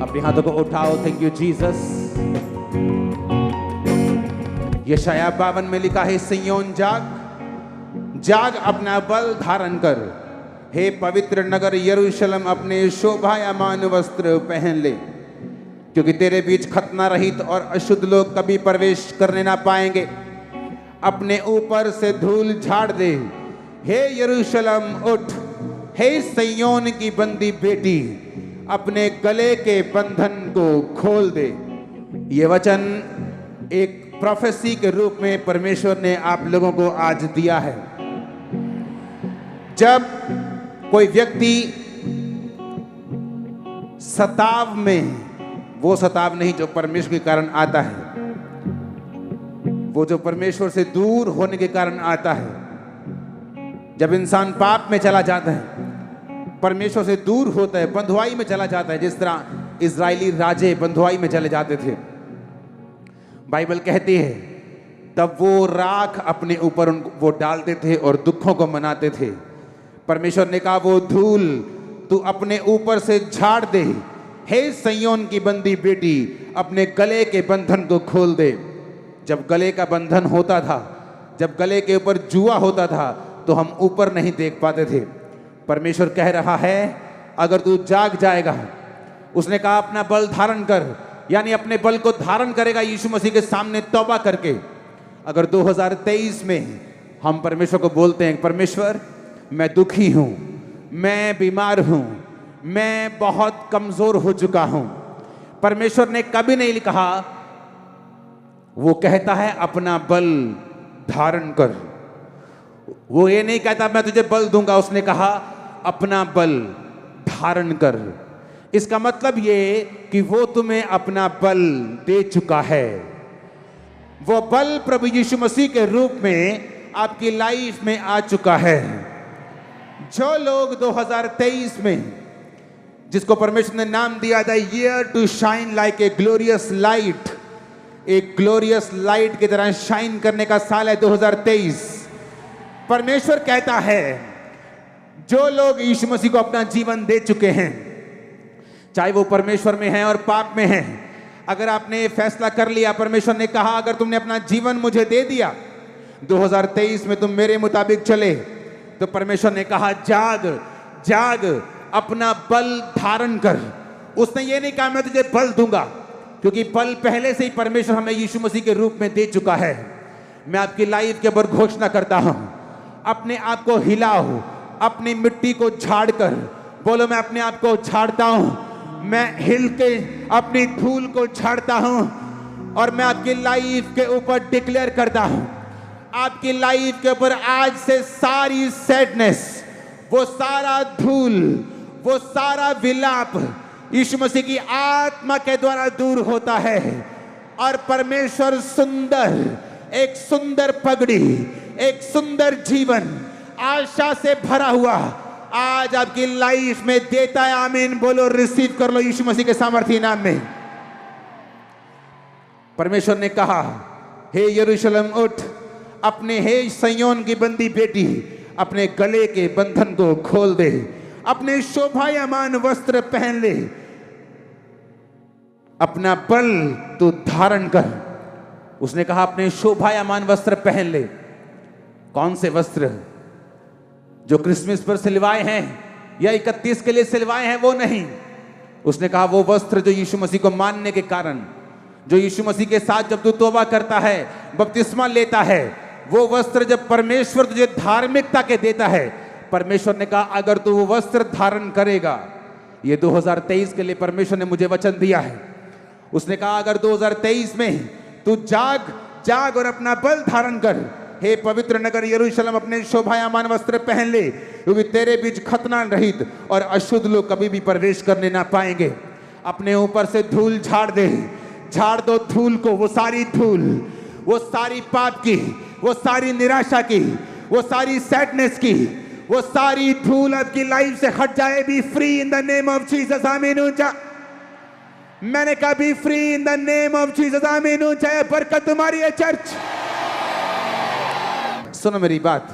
अपने हाथों को उठाओ। Thank you Jesus. यशाया 52 में लिखा है, सिय्योन जाग, जाग अपना बल धारण कर, हे पवित्र नगर यरूशलेम अपने शोभायमान वस्त्र पहन ले, क्योंकि तेरे बीच खतना रहित और अशुद्ध लोग कभी प्रवेश करने ना पाएंगे। अपने ऊपर से धूल झाड़ दे, हे यरूशलेम उठ, हे सिय्योन की बंदी बेटी, अपने गले के बंधन को खोल दे। ये वचन एक प्रोफेसी के रूप में परमेश्वर ने आप लोगों को आज दिया है। जब कोई व्यक्ति सताव में, वो सताव नहीं जो परमेश्वर के कारण आता है, वो जो परमेश्वर से दूर होने के कारण आता है। जब इंसान पाप में चला जाता है, परमेश्वर से दूर होता है, बंधुआई में चला जाता है, जिस तरह इजरायली राजे बंधुआई में चले जाते थे। बाइबल कहती है तब वो राख अपने ऊपर वो डालते थे और दुखों को मनाते थे। परमेश्वर ने कहा वो धूल तू अपने ऊपर से झाड़ दे, हे सिय्योन की बंदी बेटी, अपने गले के बंधन को खोल दे। जब गले का बंधन होता था, जब गले के ऊपर जुआ होता था, तो हम ऊपर नहीं देख पाते थे। परमेश्वर कह रहा है अगर तू जाग जाएगा, उसने कहा अपना बल धारण कर, यानी अपने बल को धारण करेगा यीशु मसीह के सामने तौबा करके। अगर 2023 में हम परमेश्वर को बोलते हैं, परमेश्वर मैं दुखी हूं, मैं बीमार हूं, मैं बहुत कमजोर हो चुका हूं, परमेश्वर ने कभी नहीं कहा, वो कहता है अपना बल धारण कर। वो ये नहीं कहता मैं तुझे बल दूंगा, उसने कहा अपना बल धारण कर। इसका मतलब ये कि वो तुम्हें अपना बल दे चुका है। वो बल प्रभु यीशु मसीह के रूप में आपकी लाइफ में आ चुका है। जो लोग 2023 में, जिसको परमेश्वर ने नाम दिया था year to shine like a glorious light, एक ग्लोरियस लाइट की तरह शाइन करने का साल है 2023। परमेश्वर कहता है जो लोग यीशु मसीह को अपना जीवन दे चुके हैं, चाहे वो परमेश्वर में हैं और पाप में हैं, अगर आपने फैसला कर लिया, परमेश्वर ने कहा अगर तुमने अपना जीवन मुझे दे दिया, 2023 में तुम मेरे मुताबिक चले, तो परमेश्वर ने कहा जाग जाग, अपना बल धारण कर। उसने ये नहीं कहा मैं तुझे बल दूंगा, क्योंकि बल पहले से ही परमेश्वर हमें यीशु मसीह के रूप में दे चुका है। मैं आपकी लाइफ के ऊपर घोषणा करता हूं, अपने आप को हिलाओ, अपनी मिट्टी को झाड़कर बोलो मैं अपने आप को झाड़ता हूं, मैं हिल के अपनी धूल को झाड़ता हूं, और मैं आपकी लाइफ के ऊपर डिक्लेयर करता हूं, आपकी लाइफ के ऊपर आज से सारी सैडनेस, वो सारा धूल, वो सारा विलाप यीशु मसीह की आत्मा के द्वारा दूर होता है। और परमेश्वर सुंदर, एक सुंदर पगड़ी, एक सुंदर जीवन, आशा से भरा हुआ आज आपकी लाइफ में देता है। आमीन बोलो, रिसीव कर लो यीशु मसीह के सामर्थी नाम में। परमेश्वर ने कहा हे यरूशलेम उठ, अपने हे सिय्योन की बंदी बेटी, अपने गले के बंधन को खोल दे, अपने शोभायमान वस्त्र पहन ले, अपना बल तू धारण कर। उसने कहा अपने शोभायमान वस्त्र पहन ले। कौन से वस्त्र? जो क्रिसमस पर सिलवाए हैं या 31 के लिए सिलवाए हैं, वो नहीं। उसने कहा वो वस्त्र जो यीशु मसीह को मानने के कारण, जो यीशु मसीह के साथ जब तू तौबा करता है, बपतिस्मा लेता है, वो वस्त्र जब परमेश्वर तुझे धार्मिकता के देता है, परमेश्वर ने कहा अगर तू वो वस्त्र धारण करेगा, ये 2023 के लिए परमेश्वर ने मुझे वचन दिया है। उसने कहा अगर 2023 में तू जाग जाग और अपना बल धारण कर, हे पवित्र नगर यरूशलेम अपने शोभायमान वस्त्र पहन ले, क्योंकि तेरे बीच खतना रहित और अशुद्ध लोग कभी भी प्रवेश करने ना पाएंगे। अपने ऊपर से धूल झाड़ दे, झाड़ दो धूल को, वो सारी धूल, वो सारी पाप की, वो सारी निराशा की, वो सारी सैडनेस की, वो सारी धूल आपकी लाइफ से हट जाए। B free in the name of Jesus. आमीन। ऊंचा मैंने कहा B free in the name of Jesus. आमीन। ऊंचा बरकत तुम्हारी है चर्च। सुनो मेरी बात,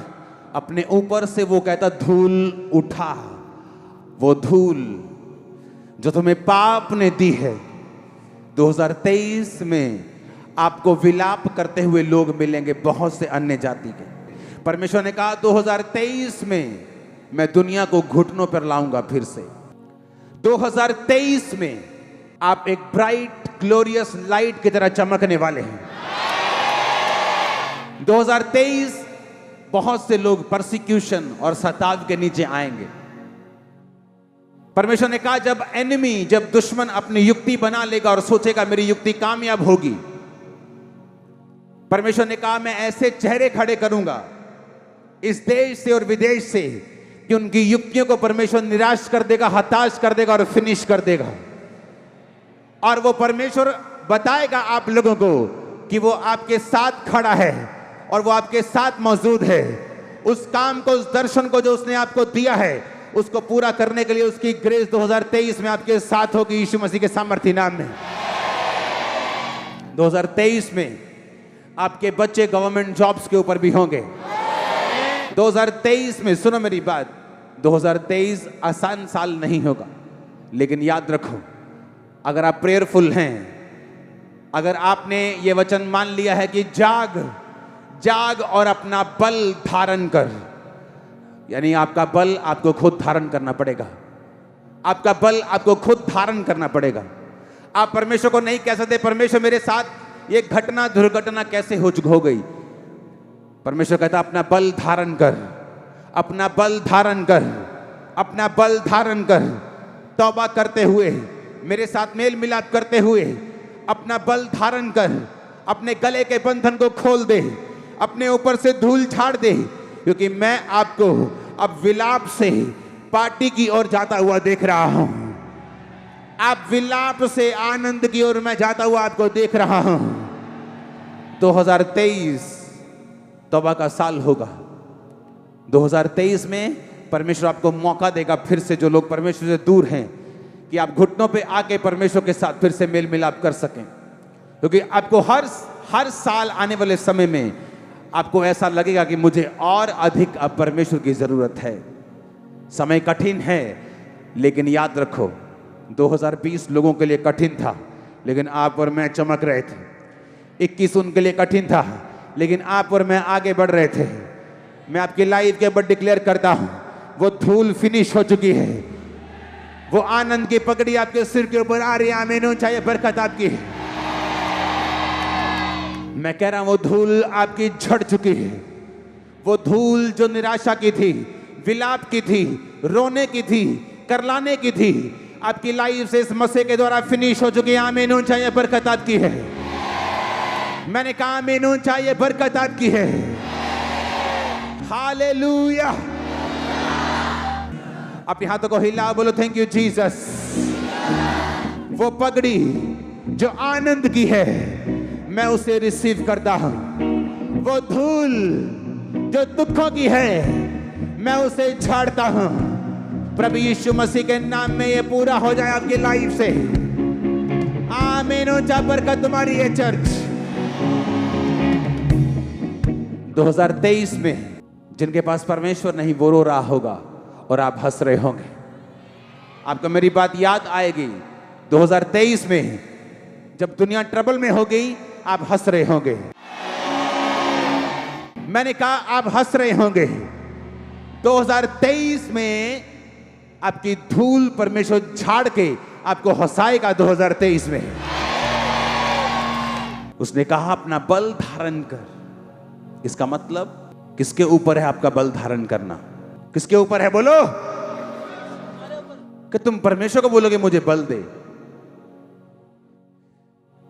अपने ऊपर से वो कहता धूल उठा, वो धूल जो तुम्हें पाप ने दी है। 2023 में आपको विलाप करते हुए लोग मिलेंगे, बहुत से अन्य जाति के। परमेश्वर ने कहा 2023 में मैं दुनिया को घुटनों पर लाऊंगा फिर से। 2023 में आप एक ब्राइट ग्लोरियस लाइट की तरह चमकने वाले हैं। 2023 बहुत से लोग परसिक्यूशन और सताव के नीचे आएंगे। परमेश्वर ने कहा जब दुश्मन अपनी युक्ति बना लेगा और सोचेगा मेरी युक्ति कामयाब होगी, परमेश्वर ने कहा मैं ऐसे चेहरे खड़े करूंगा इस देश से और विदेश से कि उनकी युक्तियों को परमेश्वर निराश कर देगा, हताश कर देगा और फिनिश कर देगा। और वो परमेश्वर बताएगा आप लोगों को कि वो आपके साथ खड़ा है और वो आपके साथ मौजूद है। उस काम को, उस दर्शन को जो उसने आपको दिया है, उसको पूरा करने के लिए उसकी ग्रेस 2023 में आपके साथ होगी यीशु मसीह के सामर्थ्य नाम में। 2023 में आपके बच्चे गवर्नमेंट जॉब्स के ऊपर भी होंगे। 2023 में, सुनो मेरी बात, 2023 आसान साल नहीं होगा, लेकिन याद रखो अगर आप प्रेयरफुल हैं, अगर आपने ये वचन मान लिया है कि जाग और अपना बल धारण कर, यानी आपका बल आपको खुद धारण करना पड़ेगा। आपका बल आपको खुद धारण करना पड़ेगा। आप परमेश्वर को नहीं कह सकते परमेश्वर मेरे साथ ये घटना दुर्घटना कैसे हो गई। परमेश्वर कहता अपना बल धारण कर, अपना बल धारण कर, अपना बल धारण कर। तौबा करते हुए, मेरे साथ मेल मिलाप करते हुए अपना बल धारण कर। अपने गले के बंधन को खोल दे, अपने ऊपर से धूल झाड़ दे, क्योंकि मैं आपको अब विलाप से पार्टी की ओर जाता हुआ देख रहा हूं। आप विलाप से आनंद की ओर मैं जाता हुआ आपको देख रहा हूं। 2023 तौबा का साल होगा। 2023 में परमेश्वर आपको मौका देगा फिर से, जो लोग परमेश्वर से दूर हैं, कि आप घुटनों पे आके परमेश्वर के साथ फिर से मेल मिलाप कर सकें। क्योंकि आपको हर साल आने वाले समय में आपको ऐसा लगेगा कि मुझे और अधिक अब परमेश्वर की जरूरत है। समय कठिन है, लेकिन याद रखो 2020 लोगों के लिए कठिन था, लेकिन आप और मैं चमक रहे थे। 21 उनके लिए कठिन था, लेकिन आप और मैं आगे बढ़ रहे थे। मैं आपकी लाइफ के ऊपर डिक्लेयर करता हूं, वो धूल फिनिश हो चुकी है। वो आनंद की पगड़ी आपके सिर के ऊपर आ रही है। आमीन, चाहे बरकत आपकी है। मैं कह रहा हूं वो धूल आपकी झड़ चुकी है। वो धूल जो निराशा की थी, विलाप की थी, रोने की थी, करलाने की थी, आपकी लाइफ से इस मसीह के द्वारा फिनिश हो चुकी है। आमीन, चाहे बरकत आपकी है। मैंने कहा आमीन, चाहे बरकत आपकी है। हालेलुया। अपने हाथों को हिला, बोलो थैंक यू जीसस। वो पगड़ी जो आनंद की है, मैं उसे रिसीव करता हूं। वो धूल जो दुखों की है, मैं उसे झाड़ता हूं। प्रभु यीशु मसीह के नाम में ये पूरा हो जाए आपकी लाइफ से। आमीन, चाहे बरकत तुम्हारी है चर्च। 2023 में जिनके पास परमेश्वर नहीं, वो रो रहा होगा और आप हंस रहे होंगे। आपको मेरी बात याद आएगी। 2023 में जब दुनिया ट्रबल में हो गई, आप हंस रहे होंगे। मैंने कहा आप हंस रहे होंगे। 2023 में आपकी धूल परमेश्वर झाड़ के आपको हंसाएगा। 2023 में उसने कहा अपना बल धारण कर। इसका मतलब किसके ऊपर है आपका बल धारण करना? किसके ऊपर है? बोलो कि तुम परमेश्वर को बोलोगे मुझे बल दे।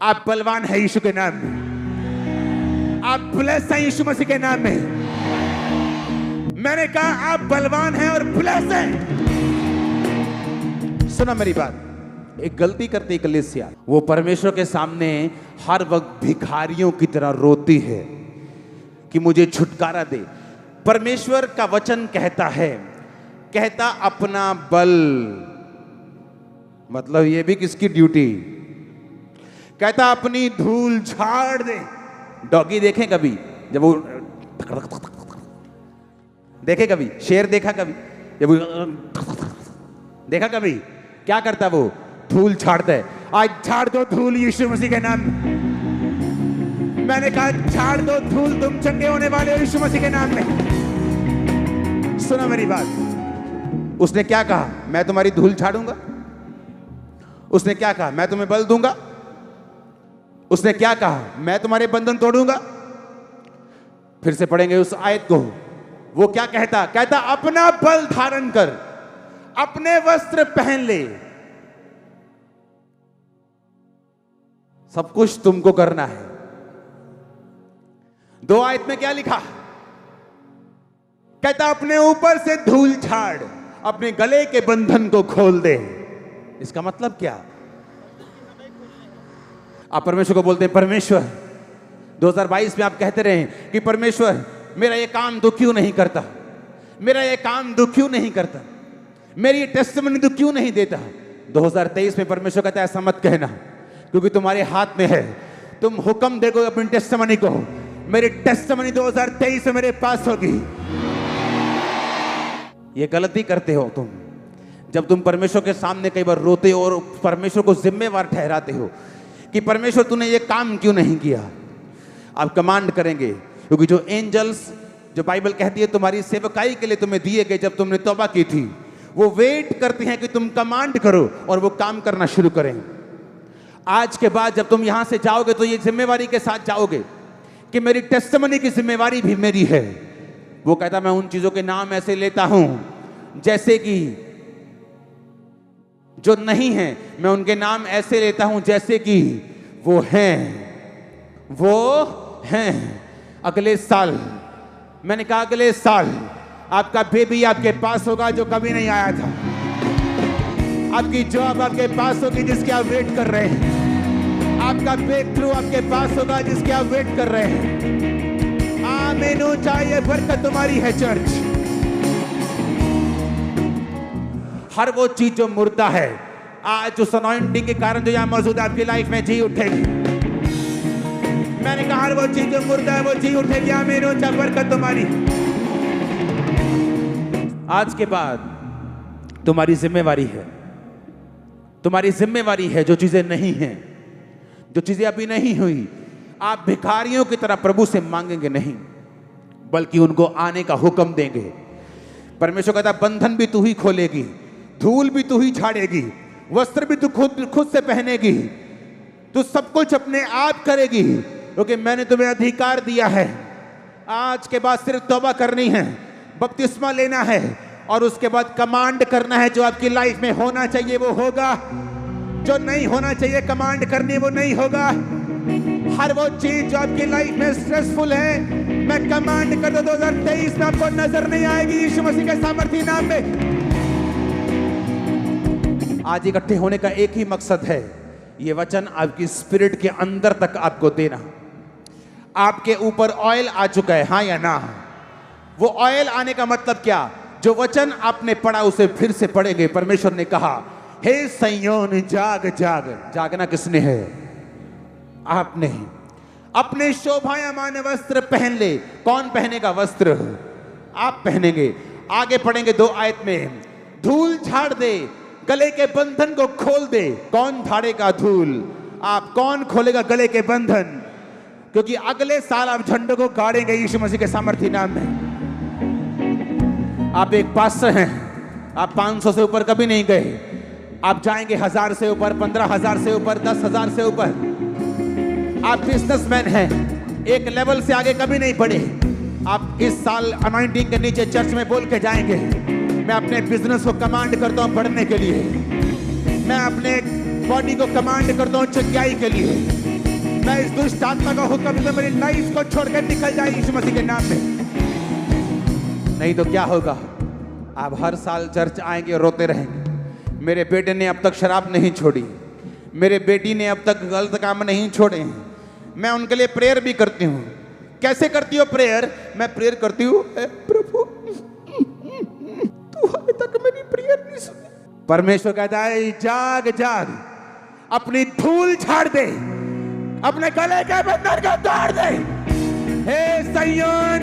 आप बलवान है यीशु के नाम में। आप ब्लेस हैं यीशु मसीह के नाम में। मैंने कहा आप बलवान हैं और ब्लेस हैं। सुना मेरी बात। एक गलती करती कलीसिया, वो परमेश्वर के सामने हर वक्त भिखारियों की तरह रोती है कि मुझे छुटकारा दे। परमेश्वर का वचन कहता है, कहता अपना बल, मतलब ये भी किसकी ड्यूटी? कहता अपनी धूल झाड़ दे। डॉगी देखे कभी? जब वो देखे कभी? शेर देखा कभी? जब वो देखा कभी? क्या करता है वो? धूल झाड़ता है। आज झाड़ दो धूल यीशु मसीह के नाम में। मैंने कहा झाड़ दो धूल, तुम चंगे होने वाले हो यीशु मसीह के नाम में। सुनो मेरी बात। उसने क्या कहा? मैं तुम्हारी धूल झाड़ूंगा। उसने क्या कहा? मैं तुम्हें बल दूंगा। उसने क्या कहा? मैं तुम्हारे बंधन तोड़ूंगा। फिर से पढ़ेंगे उस आयत को। वो क्या कहता? कहता अपना बल धारण कर, अपने वस्त्र पहन ले। सब कुछ तुमको करना है। 2 आयत में क्या लिखा? कहता अपने ऊपर से धूल झाड़, अपने गले के बंधन को खोल दे। इसका मतलब क्या? आप परमेश्वर को बोलते हैं, परमेश्वर 2022 में आप कहते रहे कि परमेश्वर मेरा ये काम तू क्यों नहीं करता, मेरा ये काम तू क्यों नहीं करता, मेरी ये टेस्टिमनी तू क्यों नहीं देता। 2023 में परमेश्वर कहता है ऐसा मत कहना, क्योंकि तुम्हारे हाथ में है। तुम हुक्म देखो अपनी टेस्टिमनी को। मेरी टेस्टिमनी 2023 में मेरे पास होगी। ये गलती करते हो तुम, जब तुम परमेश्वर के सामने कई बार रोते हो और परमेश्वर को जिम्मेवार ठहराते हो कि परमेश्वर तूने ये काम क्यों नहीं किया। आप कमांड करेंगे, क्योंकि जो एंजल्स, जो बाइबल कहती है तुम्हारी सेवकाई के लिए तुम्हें दिए गए जब तुमने तौबा की थी, वो वेट करते हैं कि तुम कमांड करो और वो काम करना शुरू करें। आज के बाद जब तुम यहां से जाओगे तो ये जिम्मेवारी के साथ जाओगे कि मेरी टेस्टिमनी की जिम्मेवारी भी मेरी है। वो कहता मैं उन चीजों के नाम ऐसे लेता हूं जैसे कि जो नहीं है, मैं उनके नाम ऐसे लेता हूं जैसे कि वो हैं। वो हैं। अगले साल, मैंने कहा अगले साल आपका बेबी आपके पास होगा जो कभी नहीं आया था। आपकी जॉब आपके पास होगी जिसके आप वेट कर रहे हैं। आपका ब्रेक थ्रू आपके पास होगा जिसके आप वेट कर रहे हैं। आमीन। चाहिए बरकत तुम्हारी है चर्च। हर वो चीज जो मुर्दा है आज उस अनॉइंटिंग के कारण जो यहां मौजूद है आपकी लाइफ में जी उठेगी। मैंने कहा हर वो चीज जो मुर्दा है वो जी उठेगी। आमीन। चाहे बरकत तुम्हारी। आज के बाद तुम्हारी जिम्मेवारी है, तुम्हारी जिम्मेवारी है जो चीजें नहीं हैं, जो चीजें अभी नहीं हुई, आप भिखारियों की तरह प्रभु से मांगेंगे नहीं, बल्कि उनको आने का हुक्म देंगे। परमेश्वर कहता बंधन भी तू ही खोलेगी, धूल भी तू ही झाड़ेगी, वस्त्र भी तू खुद से पहनेगी, तू सब कुछ अपने आप करेगी, क्योंकि मैंने तुम्हें अधिकार दिया है। आज के बाद सिर्फ तौबा करनी है, बपतिस्मा लेना है और उसके बाद कमांड करना है। जो आपकी लाइफ में होना चाहिए वो होगा, जो नहीं होना चाहिए कमांड करनी वो नहीं होगा। हर वो चीज जो आपकी लाइफ में स्ट्रेसफुल है, मैं कमांड कर दो 2023 में आपको नजर नहीं आएगी यीशु मसीह के सामर्थी नाम में। आज इकट्ठे होने का एक ही मकसद है, ये वचन आपकी स्पिरिट के अंदर तक आपको देना। आपके ऊपर ऑयल आ चुका है, हाँ या ना? वो ऑयल आने का मतलब क्या? जो वचन आपने पढ़ा उसे फिर से पढ़ेंगे। परमेश्वर ने कहा हे सिय्योन जाग जाग। जागना किसने है? आपने। अपने शोभायमान वस्त्र पहन ले। कौन पहनेगा वस्त्र? आप पहनेंगे। आगे पढ़ेंगे 2 आयत में, धूल झाड़ दे, गले के बंधन को खोल दे। कौन झाड़ेगा धूल? आप। कौन खोलेगा गले के बंधन? क्योंकि अगले साल आप झंडों को गाड़ेंगे यीशु मसीह के सामर्थी नाम में। आप एक पास्टर हैं, आप 500 से ऊपर कभी नहीं गए, आप जाएंगे 1000 से ऊपर, 15,000 से ऊपर, 10,000 से ऊपर। आप बिजनेसमैन हैं, एक लेवल से आगे कभी नहीं बढ़े। आप इस साल अनॉइंटिंग के नीचे चर्च में बोल के जाएंगे, मैं अपने बिजनेस को कमांड करता हूं बढ़ने के लिए, मैं अपने बॉडी को कमांड करता हूं चंगाई के लिए, मैं इस दुष्ट आत्मा का हुक्म मेरी लाइफ को छोड़कर निकल जाए यीशु मसीह के नाम में। नहीं तो क्या होगा? आप हर साल चर्च आएंगे और रोते रहेंगे, मेरे बेटे ने अब तक शराब नहीं छोड़ी, मेरे बेटी ने अब तक गलत काम नहीं छोड़े हैं। मैं उनके लिए प्रेयर भी करती हूँ। कैसे करती हो प्रेयर? मैं प्रेयर करती हूँ, प्रभु तू अभी तक मेरी प्रेयर नहीं सुनी। परमेश्वर कहता है जाग जाग, अपनी धूल झाड़ दे, अपने गले के बंधन को तोड़ दे। हे सिय्योन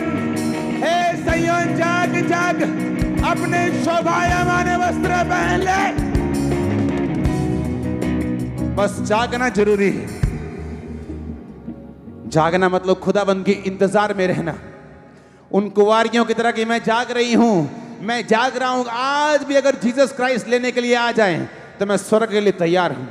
जाग जाग, अपने शोभायमान वस्त्र पहन ले। बस जागना जरूरी है। जागना मतलब खुदाबंद के इंतजार में रहना। उन कुंवारियों की तरह कि मैं जाग रही हूं, मैं जाग रहा हूं। आज भी अगर जीसस क्राइस्ट लेने के लिए आ जाएं तो मैं स्वर्ग के लिए तैयार हूं।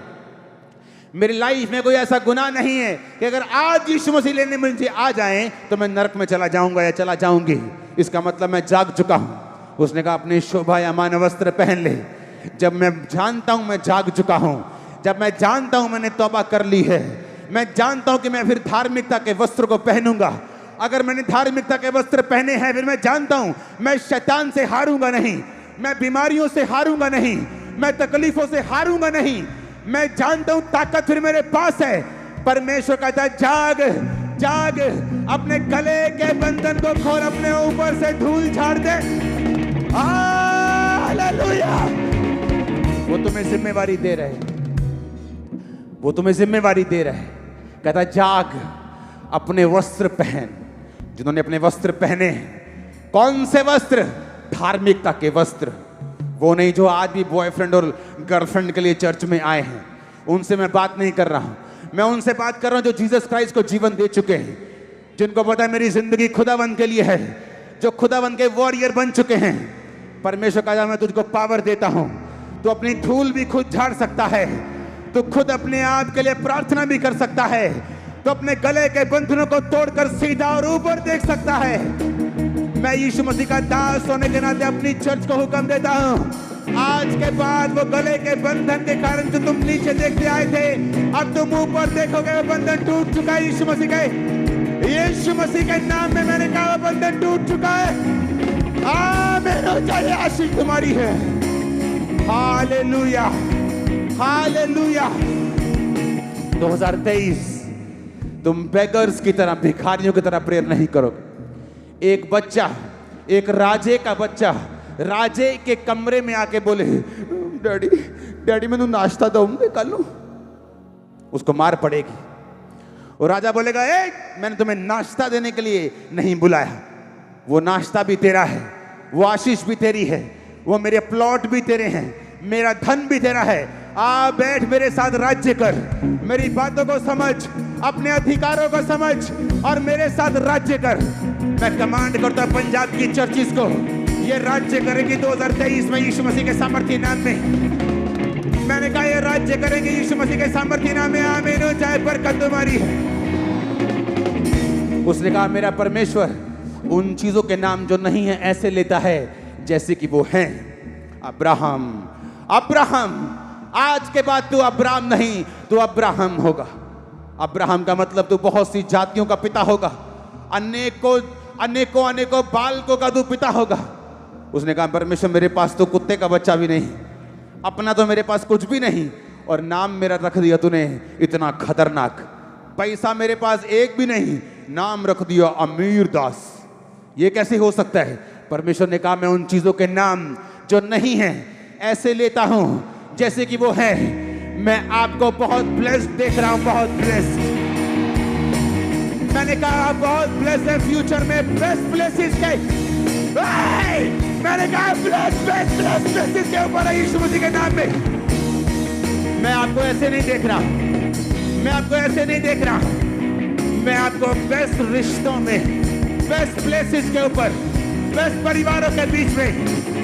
मेरी लाइफ में कोई ऐसा गुनाह नहीं है कि अगर आज यीशु मसीह लेने मुझे आ जाएं तो मैं नरक में चला जाऊंगा या चला जाऊंगी। इसका मतलब मैं जाग चुका हूं। उसने कहा अपनी शोभायमान वस्त्र पहन ले। जब मैं जानता हूं मैं जाग चुका हूं, जब मैं जानता हूं मैंने तौबा कर ली है, मैं जानता हूं कि मैं फिर धार्मिकता के वस्त्र को पहनूंगा। अगर मैंने धार्मिकता के वस्त्र पहने हैं, फिर मैं जानता हूं मैं शैतान से हारूंगा नहीं, मैं बीमारियों से हारूंगा नहीं, मैं तकलीफों से हारूंगा नहीं। मैं जानता हूं ताकत फिर मेरे पास है। परमेश्वर कहता है जाग जाग, अपने गले के बंधन को खोल, अपने ऊपर से धूल झाड़ दे। हालेलुया। वो तुम्हें जिम्मेवारी दे रहे, वो तुम्हें जिम्मेवारी दे रहे। कहता जाग, अपने वस्त्र पहन। जिन्होंने अपने वस्त्र पहने, कौन से वस्त्र? धार्मिकता के वस्त्र। वो नहीं जो आज भी बॉयफ्रेंड और गर्लफ्रेंड के लिए चर्च में आए हैं, उनसे मैं बात नहीं कर रहा हूं। मैं उनसे बात कर रहा हूं जो जीसस क्राइस्ट को जीवन दे चुके हैं, जिनको पता है मेरी जिंदगी खुदावंद के लिए है, जो खुदावंद के वॉरियर बन चुके हैं। परमेश्वर का मैं तुझको पावर देता हूं, तू अपनी धूल भी खुद झाड़ सकता है, तू खुद अपने आप के लिए प्रार्थना भी कर सकता है, तो अपने गले के बंधनों को तोड़कर सीधा और ऊपर देख सकता है। मैं यीशु मसीह का दास होने के नाते अपनी चर्च को हुक्म देता हूं, आज के बाद वो गले के बंधन के कारण जो तुम नीचे देखते आए थे, अब तुम ऊपर देखोगे वो बंधन टूट चुका है। यीशु मसीह के नाम में मैंने कहा वो बंधन टूट चुका है। आमीन। चाहिए आशीष तुम्हारी है। Hallelujah hallelujah. 2023 तुम बेगर्स की तरह, भिखारियों की तरह प्रेयर नहीं करोगे। एक बच्चा, एक राजे का बच्चा राजे के कमरे में आके बोले डैडी डैडी मैं नाश्ता दूंगा कल, उसको मार पड़ेगी। और राजा बोलेगा ए मैंने तुम्हें नाश्ता देने के लिए नहीं बुलाया। वो नाश्ता भी तेरा है, वो आशीष भी तेरी है, वो मेरे प्लॉट भी तेरे हैं, मेरा धन भी तेरा है। आ बैठ मेरे साथ राज्य कर, मेरी बातों को समझ, अपने अधिकारों को समझ और मेरे साथ राज्य कर। मैं कमांड करता हूं पंजाब की चर्चिस को, ये राज्य करेगी 2023 में यीशु मसीह के सामर्थ्य नाम में। मैंने कहा ये राज्य करेंगे यीशु मसीह के सामर्थ्य नाम में। आमीन हो जाए, बरकत तुम्हारी है। उसने कहा मेरा परमेश्वर उन चीजों के नाम जो नहीं है ऐसे लेता है जैसे कि वो हैं। अब्राहम, अब्राहम, आज के बाद तू अब्राहम नहीं, तू अब्राहम होगा। अब्राहम का मतलब तू बहुत सी जातियों का पिता होगा, अनेकों अनेकों अनेकों बालकों का तू पिता होगा। उसने कहा परमेश्वर मेरे पास तो कुत्ते का बच्चा भी नहीं, अपना तो मेरे पास कुछ भी नहीं, और नाम मेरा रख दिया तूने इतना खतरनाक। पैसा मेरे पास एक भी नहीं, नाम रख दिया अमीर दास। ये कैसे हो सकता है? परमेश्वर ने कहा मैं उन चीजों के नाम जो नहीं है ऐसे लेता हूं जैसे कि वो है। मैं आपको बहुत ब्लेस्ड देख रहा हूं, बहुत ब्लेस्ड। मैंने कहा बहुत ब्लेस्ड है, फ्यूचर में बेस्ट प्लेसेस के, मैंने कहा बेस्ट प्लेसेस के ऊपर है यीशु मसीह के नाम में। मैं आपको ऐसे नहीं देख रहा, मैं आपको ऐसे नहीं देख रहा, मैं आपको बेस्ट रिश्तों में, बेस्ट प्लेसेस के ऊपर, बेस्ट परिवारों के बीच में,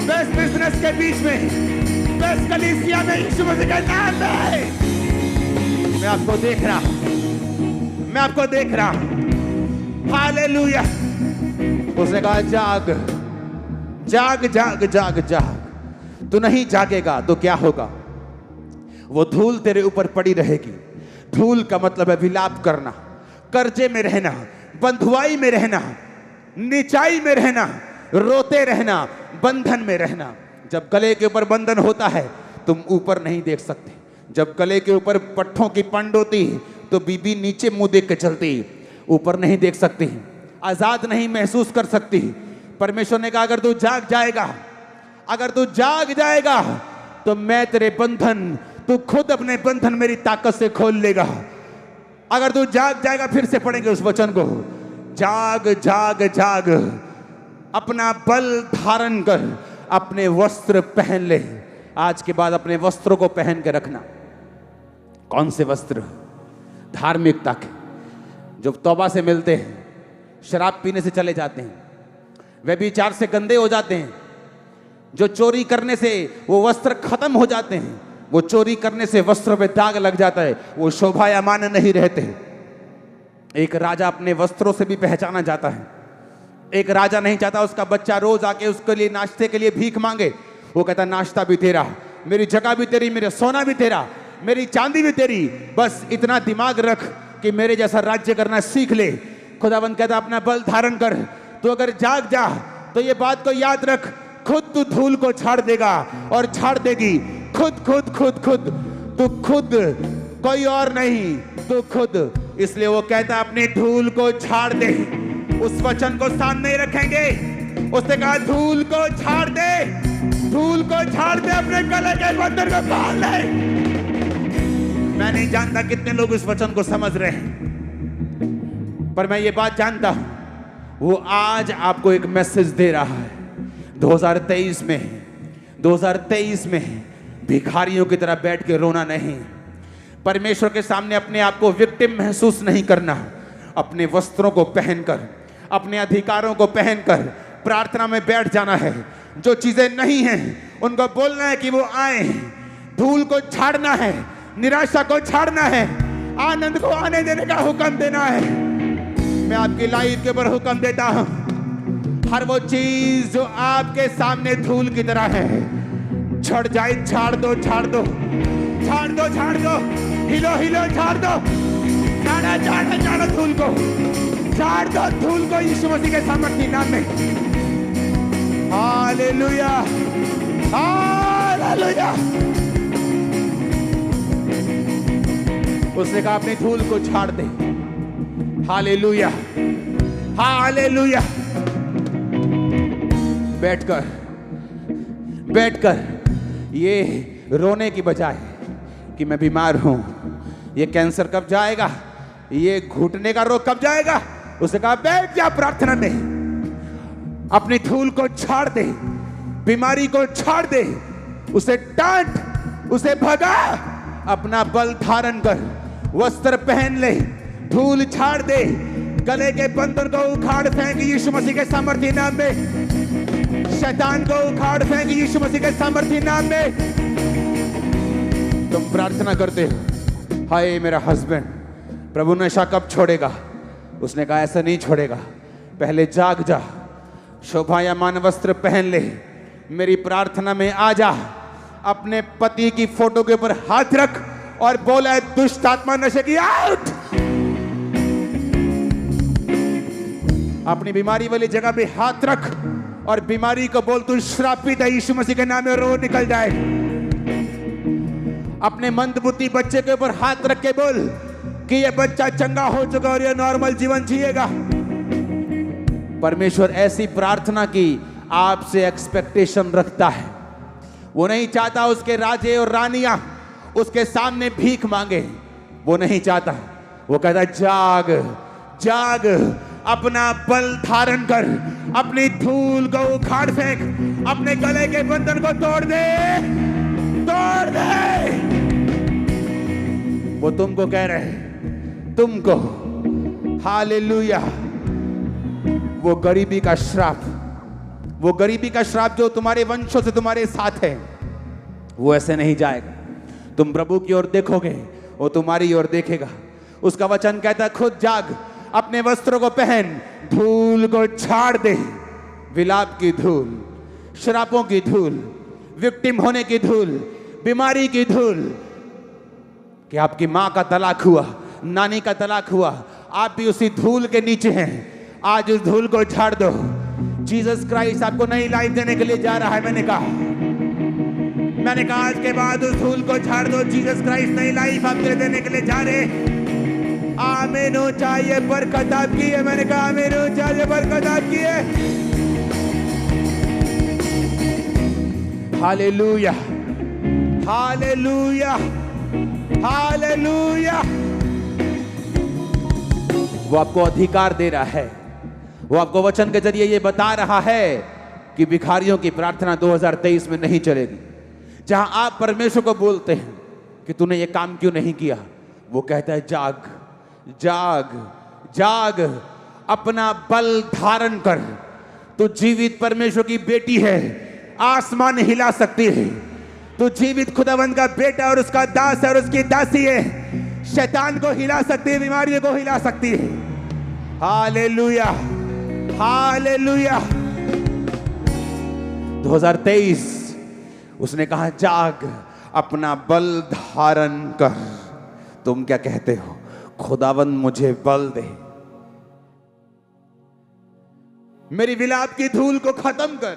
बेस्ट बिजनेस के बीच में, बेस्ट कलीसिया में यीशु मसीह के नाम में मैं आपको देख रहा, मैं आपको देख रहा। हालेलुया। उसने कहा जाग जाग जाग जाग जाग। तू नहीं जागेगा तो क्या होगा? वो धूल तेरे ऊपर पड़ी रहेगी। धूल का मतलब है विलाप करना, कर्जे में रहना, बंधुआई में रहना, नीचाई में रहना, रोते रहना, बंधन में रहना। जब गले के ऊपर बंधन होता है तुम ऊपर नहीं देख सकते। जब गले के ऊपर पट्ठों की पंड होती तो बीबी नीचे मुंह देख के चलती, ऊपर नहीं देख सकती, आजाद नहीं महसूस कर सकती। परमेश्वर ने कहा अगर तू जाग जाएगा, अगर तू जाग जाएगा तो मैं तेरे बंधन, तू खुद अपने बंधन मेरी ताकत से खोल लेगा। अगर तू जाग जाएगा, फिर से पढ़ेंगे उस वचन को, जाग जाग जाग, अपना बल धारण कर, अपने वस्त्र पहन ले। आज के बाद अपने वस्त्रों को पहन के रखना। कौन से वस्त्र? धार्मिकता के, जो तौबा से मिलते हैं, शराब पीने से चले जाते हैं, व्यभिचार से गंदे हो जाते हैं, जो चोरी करने से वो वस्त्र खत्म हो जाते हैं, वो चोरी करने से वस्त्रों पे दाग लग जाता है, वो शोभायमान नहीं रहते। एक राजा अपने वस्त्रों से भी पहचाना जाता है। एक राजा नहीं चाहता उसका बच्चा रोज आके उसके लिए नाश्ते के लिए भीख मांगे। वो कहता नाश्ता भी तेरा, मेरी जगह भी तेरी, मेरा सोना भी तेरा, मेरी चांदी भी तेरी, बस इतना दिमाग रख कि मेरे जैसा राज्य करना सीख ले। खुदावंद कहता अपना बल धारण कर, तो अगर जाग जा तो ये बात को याद रख, खुद तू धूल को छाड़ देगा और छाड़ देगी। खुद खुद खुद खुद, तू खुद, कोई और नहीं, तू खुद। इसलिए वो कहता अपनी धूल को छाड़ दे। उस वचन को सामने रखेंगे। उसने कहा धूल को छाड़ दे, धूल को छाड़ दे, अपने गले के बंधन को खोल ले। मैं नहीं जानता कितने लोग इस वचन को समझ रहे हैं, पर मैं ये बात जानता हूं, वो आज आपको एक मैसेज दे रहा है। 2023 में भिखारियों की तरह बैठ के रोना नहीं, परमेश्वर के सामने अपने आप को विक्टिम महसूस नहीं करना। अपने वस्त्रों को पहनकर, अपने अधिकारों को पहनकर प्रार्थना में बैठ जाना है। जो चीजें नहीं हैं उनको बोलना है कि वो आए। धूल को छाड़ना है, निराशा को छाड़ना है, आनंद को आने देने का हुक्म देना है। मैं आपकी लाइफ के ऊपर हुक्म देता हूं, हर वो चीज जो आपके सामने धूल की तरह है छड़ जाए, छाड़ दो, छाड़ दो, छाड़ दो, छाड़ दो, हिलो हिलो, छाड़ दो, छाड़ा छाड़ा छाड़ा धूल को, छाड़ दो धूल को यीशु मसीह के सामर्थी नाम में। Hallelujah, hallelujah. उसने कहा अपनी धूल को छाड़ दे। Hallelujah, hallelujah. बैठकर ये रोने की बजाय कि मैं बीमार हूं, ये कैंसर कब जाएगा, ये घुटने का रोग कब जाएगा, उसने कहा बैठ जा प्रार्थना में, अपनी धूल को छाड़ दे, बीमारी को छाड़ दे, उसे डांट, उसे भगा, अपना बल धारण कर, वस्त्र पहन ले, धूल छाड़ दे, गले के बंधन को उखाड़ फेंक यीशु मसीह के सामर्थी नाम में, शैतान को उखाड़ फेंक यीशु मसीह के सामर्थी नाम में। तुम प्रार्थना करते हो, हाय मेरा हस्बैंड प्रभु नशा कब छोड़ेगा? उसने कहा ऐसा नहीं छोड़ेगा, पहले जाग जा, शोभायमान वस्त्र पहन ले, मेरी प्रार्थना में आ जा, अपने पति की फोटो के ऊपर हाथ रख और बोला दुष्ट आत्मा नशे की आउट। अपनी बीमारी वाली जगह पे हाथ रख और बीमारी को बोल तू श्रापित है, यीशु मसीह के नाम में रोग निकल जाए। अपने मंदबुद्धि बच्चे के ऊपर हाथ रख के बोल कि ये बच्चा चंगा हो चुका और ये नॉर्मल जीवन जिएगा। परमेश्वर ऐसी प्रार्थना की आपसे एक्सपेक्टेशन रखता है। वो नहीं चाहता उसके राजे और रानियां उसके सामने भीख मांगे, वो नहीं चाहता। वो कहता जाग जाग, अपना बल धारण कर, अपनी धूल को उखाड़ फेंक, अपने गले के बंधन को तोड़ दे, तोड़ दे। वो तुमको कह रहे हैं, तुमको, हालेलुया। वो गरीबी का श्राप, वो गरीबी का श्राप जो तुम्हारे वंशों से तुम्हारे साथ है, वो ऐसे नहीं जाएगा। तुम प्रभु की ओर देखोगे, वो तुम्हारी ओर देखेगा। उसका वचन कहता है खुद जाग, अपने वस्त्रों को पहन, धूल को छाड़ दे, विलाप की धूल, श्रापों की धूल, विक्टिम होने की धूल, बीमारी की धूल, कि आपकी मां का तलाक हुआ, नानी का तलाक हुआ, आप भी उसी धूल के नीचे हैं। आज उस धूल को झाड़ दो। जीसस क्राइस्ट आपको नई लाइफ देने के लिए जा रहा है। मैंने कहा आज के बाद उस धूल को झाड़ दो। जीसस क्राइस्ट नई लाइफ आपके देने के लिए जा रहे। आमीन हो चाहिए, बरकत आपकी है। मैंने कहा आमीन हो चाहिए, बरकत आपकी है। Hallelujah, hallelujah, hallelujah. वो आपको अधिकार दे रहा है। वो आपको वचन के जरिए ये बता रहा है कि भिखारियों की प्रार्थना 2023 में नहीं चलेगी। जहां आप परमेश्वर को बोलते हैं, कि तूने ये काम क्यों नहीं किया। वो कहता है जाग जाग जाग, अपना बल धारण कर। तू जीवित परमेश्वर की बेटी है, आसमान हिला सकती है। तू जीवित खुदावंद का बेटा और उसका दास है और उसकी दासी है। शैतान को हिला सकती है, बीमारियों को हिला सकती है। Hallelujah hallelujah. 2023 उसने कहा जाग, अपना बल धारण कर। तुम क्या कहते हो? खुदावंद मुझे बल दे, मेरी विलाप की धूल को खत्म कर।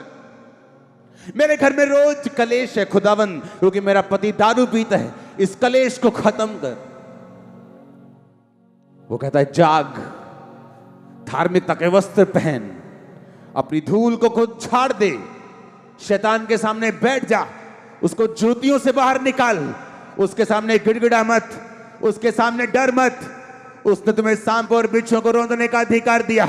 मेरे घर में रोज कलेश है खुदावंद, क्योंकि मेरा पति दारू पीता है। इस कलेश को खत्म कर। वो कहता है जाग, धार्मिकता के वस्त्र पहन, अपनी धूल को खुद झाड़ दे, शैतान के सामने बैठ जा, उसको जूतियों से बाहर निकाल। उसके सामने गिड़गिड़ा मत, उसके सामने डर मत। उसने तुम्हें सांप और बिच्छू को रौंदने का अधिकार दिया।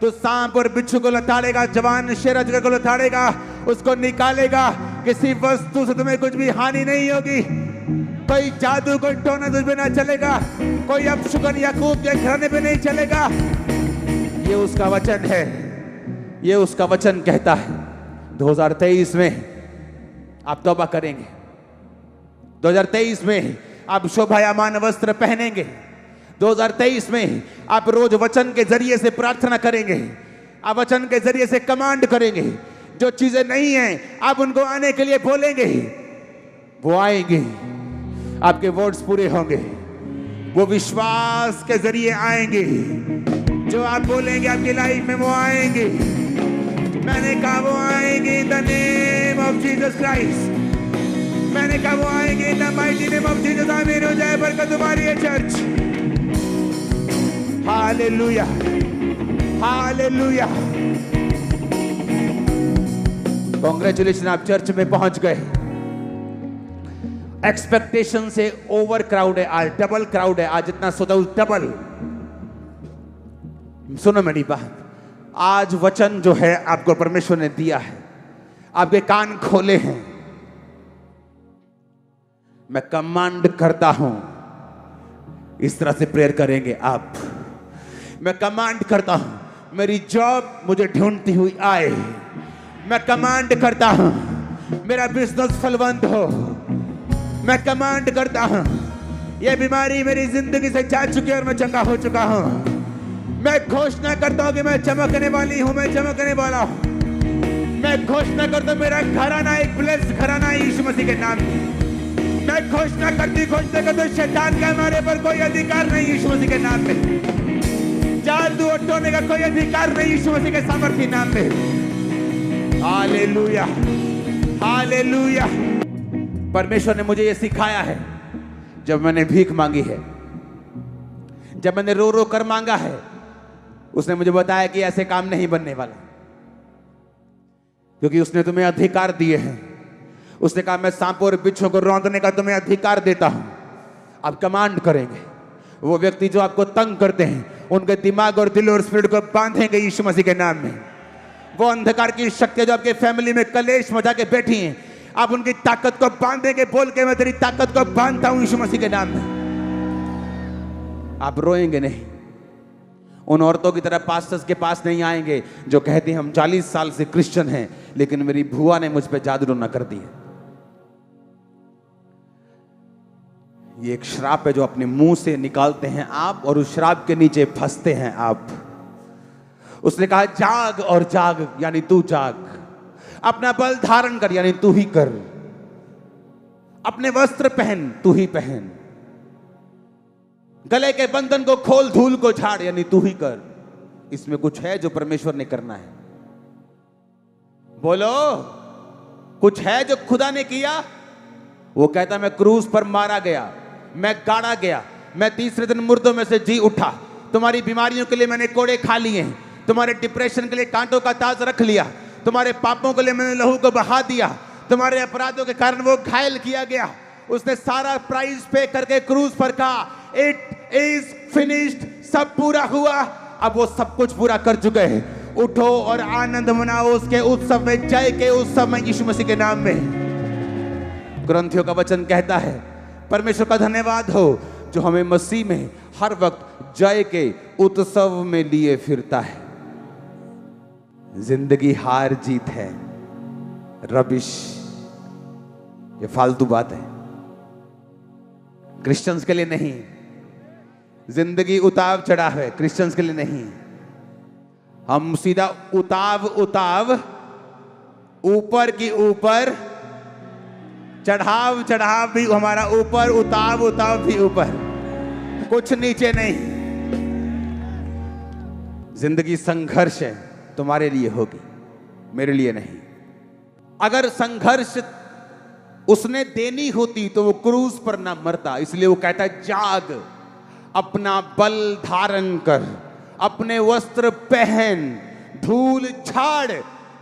तो सांप और बिच्छू को लताड़ेगा, जवान शेर अजगर को लताड़ेगा, उसको निकालेगा। किसी वस्तु से तुम्हें कुछ भी हानि नहीं होगी। कोई जादू, कोई टोना तुझ पे ना चलेगा। कोई अपशुकन याकूब के घराने पे नहीं चलेगा। ये उसका वचन है, ये उसका वचन कहता है। 2023 में आप तौबा करेंगे। 2023 में आप शोभायमान वस्त्र पहनेंगे। 2023 में आप रोज वचन के जरिए से प्रार्थना करेंगे। आप वचन के जरिए से कमांड करेंगे। जो चीजें नहीं हैं आप उनको आने के लिए बोलेंगे, वो आएंगे। आपके वर्ड्स पूरे होंगे। वो विश्वास के जरिए आएंगे। जो आप बोलेंगे आपकी लाइफ में वो आएंगे। मैंने कहा वो आएंगे in the name of Jesus Christ. मैंने कहा वो आएंगे in the mighty name of Jesus. आमीन हो जाए बरकत तुम्हारी है चर्च। Hallelujah hallelujah. कांग्रेचुलेशन, आप चर्च में पहुंच गए। एक्सपेक्टेशन से ओवर क्राउड है, आज डबल क्राउड है। आज जितना सोचा डबल। सुनो मेरी बात, आज वचन जो है आपको परमेश्वर ने दिया है, आपके कान खोले हैं। मैं कमांड करता हूं, इस तरह से प्रेयर करेंगे आप। मैं कमांड करता हूं, मेरी जॉब मुझे ढूंढती हुई आए। मैं कमांड करता हूं, मेरा बिजनेस फलवंत हो। मैं कमांड करता हूं, यह बीमारी मेरी जिंदगी से जा चुकी है और मैं चंगा हो चुका हूं। मैं घोषणा करता हूं कि मैं चमकने वाली हूं, मैं चमकने वाला हूं। मैं घोषणा करता हूं मेरा घराना एक ब्लेस्ड घराना है यीशु मसीह के नाम में। मैं घोषणा करता शैतान का हमारे पर कोई अधिकार नहीं यीशु मसीह के नाम में। जादू और टोने का कोई अधिकार नहीं यीशु मसीह के सामर्थ्य नाम में। Hallelujah hallelujah. परमेश्वर ने मुझे यह सिखाया है जब मैंने भीख मांगी है, जब मैंने रो रो कर मांगा है। उसने मुझे बताया कि ऐसे काम नहीं बनने वाला, क्योंकि उसने तुम्हें अधिकार दिए हैं। उसने कहा मैं सांपों और बिच्छू को रौंदने का तुम्हें अधिकार देता हूं। आप कमांड करेंगे। वो व्यक्ति जो आपको तंग करते हैं उनके दिमाग और दिल और स्पिरिट को बांधेंगे यीशु मसीह के नाम में। वो अंधकार की शक्तियां जो आपके फैमिली में कलेश मचा के बैठी हैं, आप उनकी ताकत को बांधेंगे। बोल के मैं तेरी ताकत को बांधता हूं यीशु मसीह के नाम में। आप रोएंगे नहीं। उन औरतों की तरह पास्टर्स के पास नहीं आएंगे जो कहती हैं हम 40 साल से क्रिश्चियन हैं, लेकिन मेरी बुआ ने मुझ पे जादू टोना कर दिया। ये एक श्राप है जो अपने मुंह से निकालते हैं आप, और उस श्राप के नीचे फंसते हैं आप। उसने कहा जाग और जाग, यानी तू जाग। अपना बल धारण कर, यानी तू ही कर। अपने वस्त्र पहन, तू ही पहन। गले के बंधन को खोल, धूल को झाड़, यानी तू ही कर। इसमें कुछ है जो परमेश्वर ने करना है। बोलो, कुछ है जो खुदा ने किया। वो कहता मैं क्रूस पर मारा गया, मैं गाड़ा गया, मैं तीसरे दिन मुर्दों में से जी उठा। तुम्हारी बीमारियों के लिए मैंने कोड़े खा लिए हैं। तुम्हारे डिप्रेशन के लिए कांटों का ताज रख लिया। तुम्हारे पापों के लिए मैंने लहू को बहा दिया। तुम्हारे अपराधों के कारण वो घायल किया गया। उसने सारा प्राइस पे करके क्रूस पर कहा इट इज फिनिश्ड, सब पूरा हुआ। अब वो सब कुछ पूरा कर चुके हैं। उठो और आनंद मनाओ उसके उत्सव में, जय के उत्सव में यीशु मसीह के नाम में। ग्रंथियों का वचन कहता है परमेश्वर का धन्यवाद हो जो हमें मसीह में हर वक्त जय के उत्सव में लिए फिरता है। जिंदगी हार जीत है, रबिश, ये फालतू बात है, क्रिश्चियंस के लिए नहीं। जिंदगी उताव चढ़ाव है, क्रिश्चियंस के लिए नहीं। हम सीधा उताव उताव, ऊपर की ऊपर, चढ़ाव चढ़ाव भी हमारा ऊपर, उताव उताव भी ऊपर, कुछ नीचे नहीं। जिंदगी संघर्ष है, तुम्हारे लिए होगी, मेरे लिए नहीं। अगर संघर्ष उसने देनी होती तो वो क्रूज पर ना मरता। इसलिए वो कहता है जाग, अपना बल धारण कर, अपने वस्त्र पहन, धूल झाड़,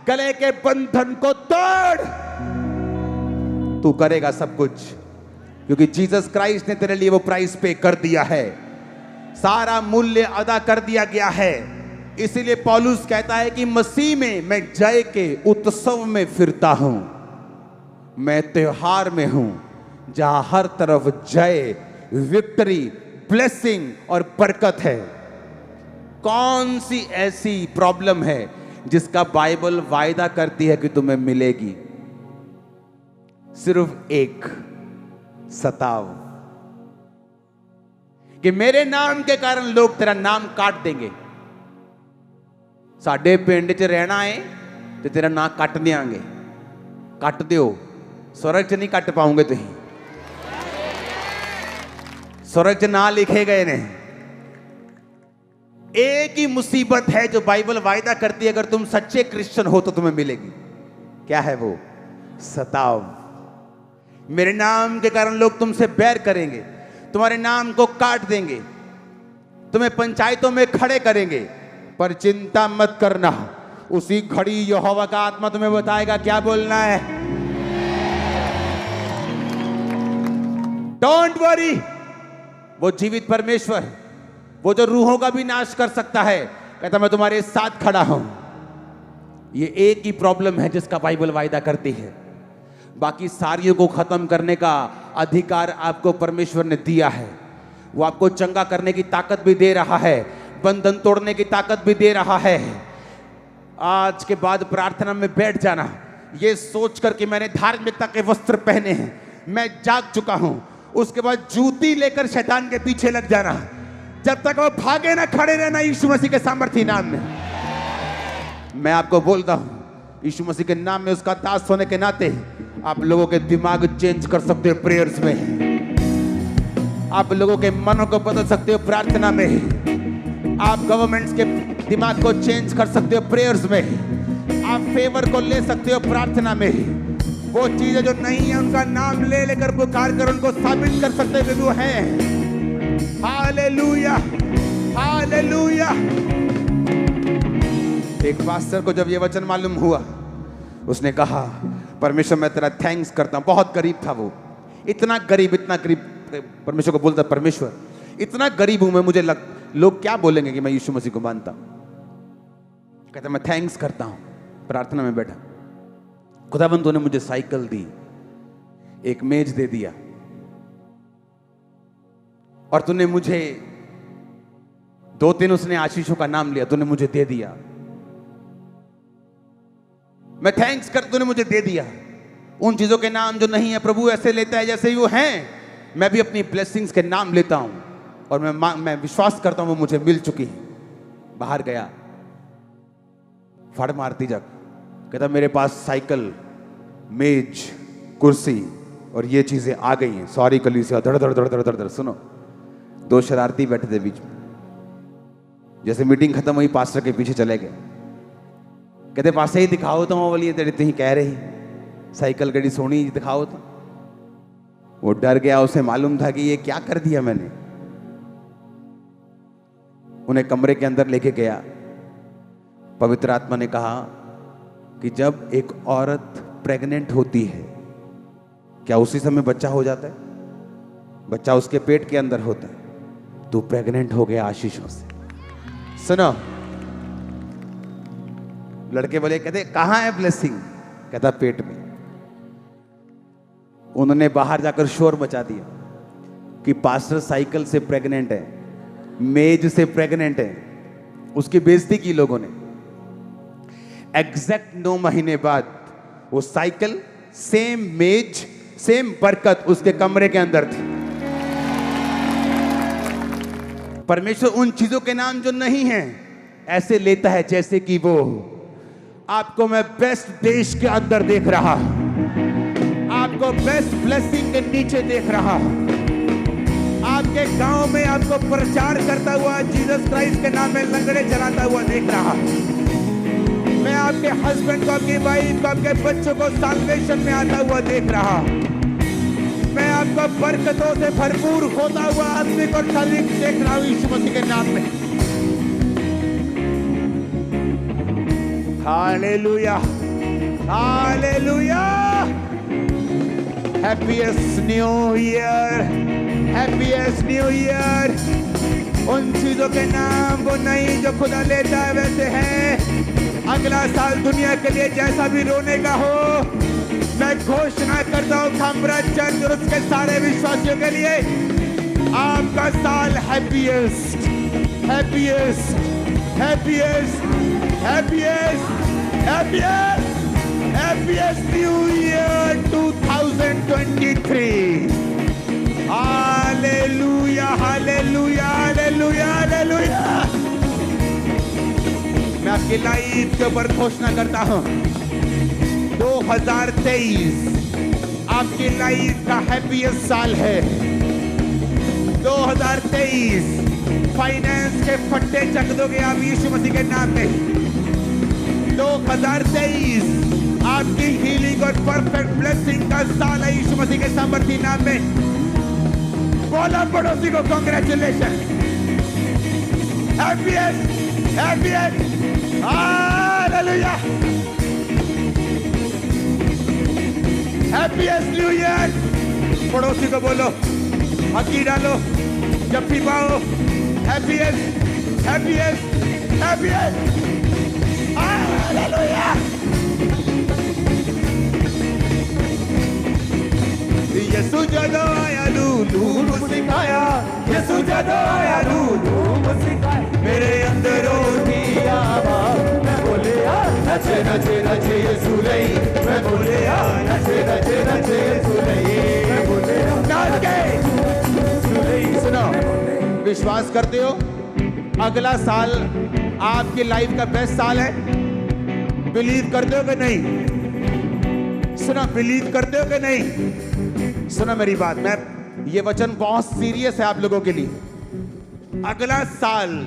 गले के बंधन को तोड़। तू करेगा सब कुछ, क्योंकि जीसस क्राइस्ट ने तेरे लिए वो प्राइस पे कर दिया है, सारा मूल्य अदा कर दिया गया है। इसीलिए पौलुस कहता है कि मसीह में मैं जय के उत्सव में फिरता हूं, मैं त्योहार में हूं जहां हर तरफ जय, विक्ट्री, ब्लेसिंग और बरकत है। कौन सी ऐसी प्रॉब्लम है जिसका बाइबल वायदा करती है कि तुम्हें मिलेगी? सिर्फ एक, सताव, कि मेरे नाम के कारण लोग तेरा नाम काट देंगे। साडे पिंड च रहना है तो तेरा नाम कट देंगे, कट दियो, स्वर्ग च नहीं कट पाओगे तुम, स्वर्ग च ना लिखे गए ने। एक ही मुसीबत है जो बाइबल वायदा करती है, अगर तुम सच्चे क्रिश्चियन हो तो तुम्हें मिलेगी। क्या है वो? सताव। मेरे नाम के कारण लोग तुमसे बैर करेंगे, तुम्हारे नाम को काट देंगे, तुम्हें पंचायतों में खड़े करेंगे, पर चिंता मत करना, उसी घड़ी यहोवा का आत्मा तुम्हें बताएगा क्या बोलना है। Don't worry. वो जीवित परमेश्वर, वो जो रूहों का भी नाश कर सकता है, कहता मैं तुम्हारे साथ खड़ा हूं। ये एक ही प्रॉब्लम है जिसका बाइबल वायदा करती है, बाकी सारियों को खत्म करने का अधिकार आपको परमेश्वर ने दिया है। वो आपको चंगा करने की ताकत भी दे रहा है, बंधन तोड़ने की ताकत भी दे रहा है। आज के बाद प्रार्थना में बैठ जाना ये सोचकर कि मैंने धार्मिकता के वस्त्र पहने हैं, मैं जाग चुका हूं। उसके बाद जूती लेकर शैतान के पीछे लग जाना, जब तक वो भागे ना, खड़े रहना यीशु मसीह के सामर्थी नाम में। मैं आपको बोलता हूं, यीशु मसीह के नाम में उसका दास होने के नाते आप लोगों के दिमाग चेंज कर सकते हो प्रेयर्स में, आप लोगों के मनों को बदल सकते हो प्रार्थना में, आप गवर्नमेंट्स के दिमाग को चेंज कर सकते हो प्रेयर्स में, आप फेवर को ले सकते हो प्रार्थना में। वो चीजें जो नहीं है उनका नाम ले लेकर पुकार कर उनको साबित कर सकते हैं कि वो हैं। Hallelujah, hallelujah. एक पास्टर को जब ये वचन मालूम हुआ, उसने कहा परमेश्वर मैं तेरा थैंक्स करता हूं। बहुत गरीब था वो, इतना गरीब, इतना गरीब। परमेश्वर को बोलता परमेश्वर इतना गरीब हूं मैं, मुझे लोग क्या बोलेंगे कि मैं यीशु मसीह को मानता हूं। कहता मैं थैंक्स करता हूं। प्रार्थना में बैठा, खुदावंद तूने मुझे साइकिल दी, एक मेज दे दिया, और तूने मुझे 2-3 उसने आशीषों का नाम लिया, तूने मुझे दे दिया। मैं थैंक्स कर, तूने मुझे दे दिया। उन चीजों के नाम जो नहीं है प्रभु ऐसे लेता है जैसे वो हैं। मैं भी अपनी ब्लेसिंग्स के नाम लेता हूं और मैं विश्वास करता हूं वो मुझे मिल चुकी है। बाहर गया, फड़ मारती जग, कहता मेरे पास साइकिल, मेज, कुर्सी और ये चीजें आ गई हैं। सॉरी कलीसिया, धड़ धड़ धड़ धड़ धड़ धड़। सुनो, 2 शरारती बैठे थे बीच में, जैसे मीटिंग खत्म हुई पास्टर के पीछे चले गए। कहते पासे ही दिखाओ तो वो वाली तेरी ही कह रही साइकिल गड़ी सोनी दिखाओ तो। वो डर गया, उसे मालूम था कि ये क्या कर दिया मैंने। उन्हें कमरे के अंदर लेके गया। पवित्र आत्मा ने कहा कि जब एक औरत प्रेग्नेंट होती है, क्या उसी समय बच्चा हो जाता है? बच्चा उसके पेट के अंदर होता है। तू प्रेग्नेंट हो गया आशीषों से। सुनो, लड़के बोले, कहते कहां है ब्लेसिंग? कहता पेट में। उन्होंने बाहर जाकर शोर मचा दिया, कि पास्टर साइकिल से प्रेग्नेंट है, मेज से प्रेग्नेंट है, उसकी बेइज्जती की लोगों ने। एग्जैक्ट 9 महीने बाद वो साइकिल, सेम मेज, सेम बरकत उसके कमरे के अंदर थी। परमेश्वर उन चीजों के नाम जो नहीं हैं ऐसे लेता है जैसे कि वो आपको मैं बेस्ट देश के अंदर देख रहा, आपको बेस्ट ब्लेसिंग के नीचे देख रहा, आपके गांव में आपको प्रचार करता हुआ जीसस क्राइस्ट के नाम में लंगड़े चलाता हुआ देख रहा। मैं आपके हस्बैंड को, आपकी वाइफ को, आपके बच्चों को साल्वेशन में आता हुआ देख रहा। मैं आपको बरकतों से भरपूर होता हुआ आदमी को देख रहा हूं यीशु मसीह के नाम में। Hallelujah, hallelujah. Happiest new year, happiest new year. उन चीजों के नाम वो नहीं जो खुदा लेता है वैसे है। अगला साल दुनिया के लिए जैसा भी रोने का हो, मैं घोषणा करता हूं खमरा चर्च और उसके सारे विश्वासियों के लिए आपका साल happiest, happiest, happiest, happiest, happiest, happiest new year 2023। Hallelujah, hallelujah, hallelujah, hallelujah. मैं आपकी लाइफ के ऊपर घोषणा करता हूं 2023 आपकी लाइफ का हैप्पीएस्ट साल है। 2023 फाइनेंस के फट्टे चक दोगे आप यीशु मसीह के नाम में। 2023 आपकी हीलिंग और परफेक्ट ब्लेसिंग का साल है यीशु मसीह के सामर्थी नाम में। बोला पड़ोसी को congratulation, happiest, happiest, hallelujah, happiest new year. पड़ोसी को बोलो, हकी डालो, जफ्फी पाओ, हैप्पीएस्ट, हैप्पीएस्ट, हैप्पीएस्ट, हालेलुया। यीशु जदों आया लूलू मुस्काया, यीशु जदों आया लूलू मुस्काया, मेरे अंदर उठी आवाज़, मैं बोले नचे नचे नचे यीशु लई, मैं बोले नचे नचे नचे यीशु लई, मैं बोले नाच के यीशु लई। सुनो, विश्वास करते हो अगला साल आपकी लाइफ का बेस्ट साल है? बिलीव करते हो कि नहीं? सुनो, बिलीव करते हो कि नहीं? सुनो मेरी बात, मैं ये वचन बहुत सीरियस है आप लोगों के लिए। अगला साल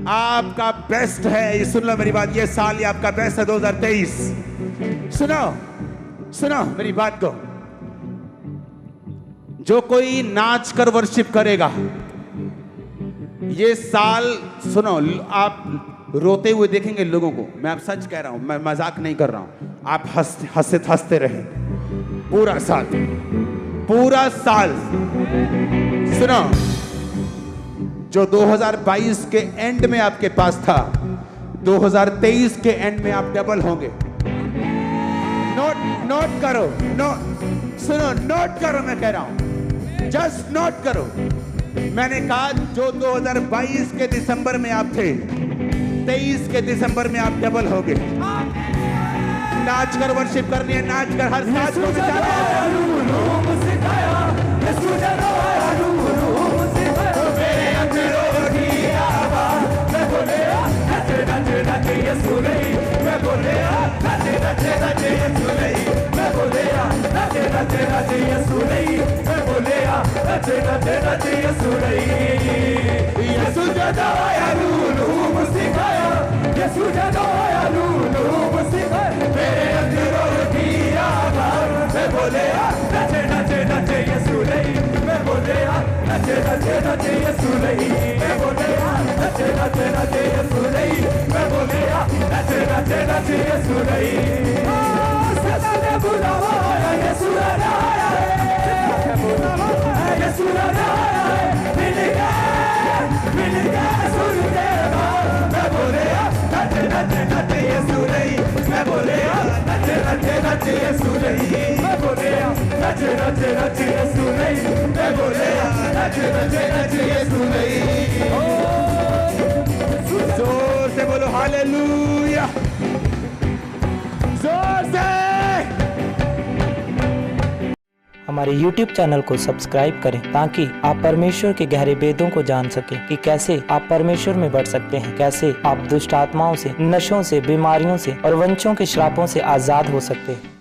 आपका बेस्ट है, ये सुन लो मेरी बात, ये साल ये आपका बेस्ट है 2023। सुनो, सुनो मेरी बात को। जो कोई नाच कर वर्शिप करेगा ये साल, सुनो, आप रोते हुए देखेंगे लोगों को। मैं आप सच कह रहा हूं, मैं मजाक नहीं कर रहा हूं। आप हंसते हंसते रहे पूरा साल, पूरा साल। सुनो, जो 2022 के एंड में आपके पास था, 2023 के एंड में आप डबल होंगे। नोट करो, सुनो, नोट करो, मैं कह रहा हूं, जस्ट नोट करो। मैंने कहा जो 2022 के दिसंबर में आप थे, 23 के दिसंबर में आप डबल होगे। नाच कर वर्शिप करनी है, नाच कर हर साज को बोले नच नच नच यीशु नहीं। जोर से बोलो हालेलुया, जोर से। हमारे YouTube चैनल को सब्सक्राइब करें ताकि आप परमेश्वर के गहरे वेदों को जान सकें कि कैसे आप परमेश्वर में बढ़ सकते हैं, कैसे आप दुष्ट आत्माओं से, नशों से, बीमारियों से और वंशों के श्रापों से आजाद हो सकते हैं।